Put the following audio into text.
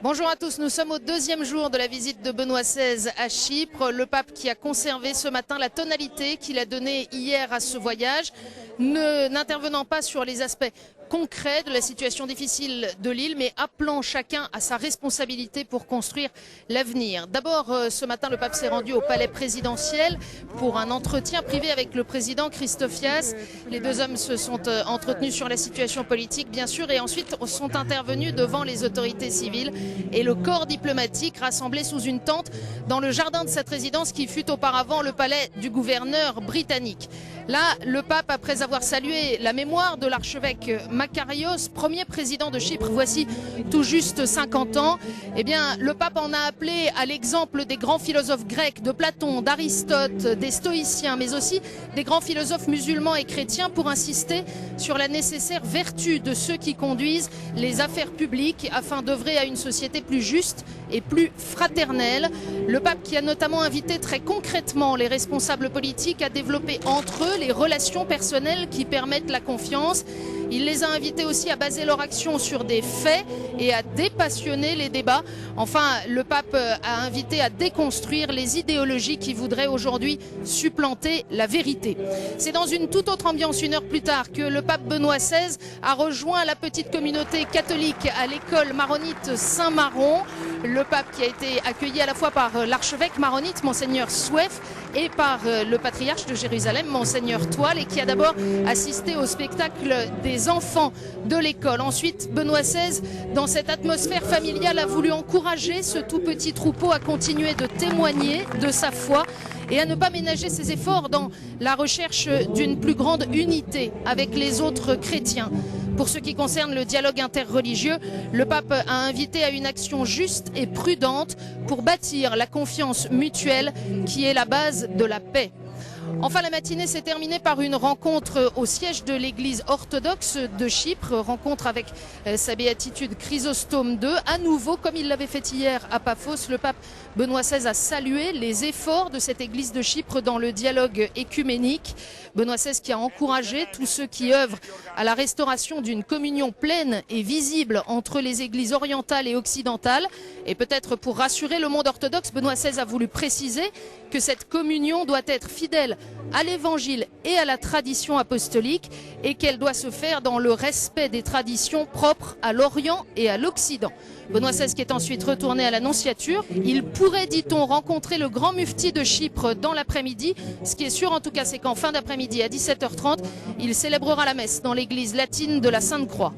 Bonjour à tous, nous sommes au deuxième jour de la visite de Benoît XVI à Chypre. Le pape qui a conservé ce matin la tonalité qu'il a donnée hier à ce voyage, n'intervenant pas sur les aspects concrets de la situation difficile de l'île, mais appelant chacun à sa responsabilité pour construire l'avenir. D'abord, ce matin, le pape s'est rendu au palais présidentiel pour un entretien privé avec le président Christofias. Les deux hommes se sont entretenus sur la situation politique, bien sûr, et ensuite sont intervenus devant les autorités civiles et le corps diplomatique rassemblé sous une tente dans le jardin de cette résidence qui fut auparavant le palais du gouverneur britannique. Là, le pape, après avoir salué la mémoire de l'archevêque Makarios, premier président de Chypre, voici tout juste 50 ans, eh bien, le pape en a appelé à l'exemple des grands philosophes grecs, de Platon, d'Aristote, des stoïciens, mais aussi des grands philosophes musulmans et chrétiens pour insister sur la nécessaire vertu de ceux qui conduisent les affaires publiques afin d'œuvrer à une société plus juste et plus fraternelle. Le pape qui a notamment invité très concrètement les responsables politiques à développer entre eux les relations personnelles qui permettent la confiance. Il les a invités aussi à baser leur action sur des faits et à dépassionner les débats. Enfin, le pape a invité à déconstruire les idéologies qui voudraient aujourd'hui supplanter la vérité. C'est dans une toute autre ambiance, une heure plus tard, que le pape Benoît XVI a rejoint la petite communauté catholique à l'école maronite Saint-Maron. Le pape qui a été accueilli à la fois par l'archevêque maronite, Monseigneur Souef, et par le patriarche de Jérusalem, Monseigneur Toile, et qui a d'abord assisté au spectacle des enfants de l'école. Ensuite, Benoît XVI, dans cette atmosphère familiale, a voulu encourager ce tout petit troupeau à continuer de témoigner de sa foi et à ne pas ménager ses efforts dans la recherche d'une plus grande unité avec les autres chrétiens. Pour ce qui concerne le dialogue interreligieux, le pape a invité à une action juste et prudente pour bâtir la confiance mutuelle qui est la base de la paix. Enfin, la matinée s'est terminée par une rencontre au siège de l'église orthodoxe de Chypre, rencontre avec sa béatitude Chrysostome II. À nouveau, comme il l'avait fait hier à Paphos, le pape Benoît XVI a salué les efforts de cette église de Chypre dans le dialogue écuménique. Benoît XVI qui a encouragé tous ceux qui œuvrent à la restauration d'une communion pleine et visible entre les églises orientales et occidentales. Et peut-être pour rassurer le monde orthodoxe, Benoît XVI a voulu préciser que cette communion doit être fidèle à l'évangile et à la tradition apostolique et qu'elle doit se faire dans le respect des traditions propres à l'Orient et à l'Occident. Benoît XVI qui est ensuite retourné à la nonciature. Il pourrait, dit-on, rencontrer le grand mufti de Chypre dans l'après-midi. Ce qui est sûr en tout cas, c'est qu'en fin d'après-midi à 17h30, il célébrera la messe dans l'église latine de la Sainte-Croix.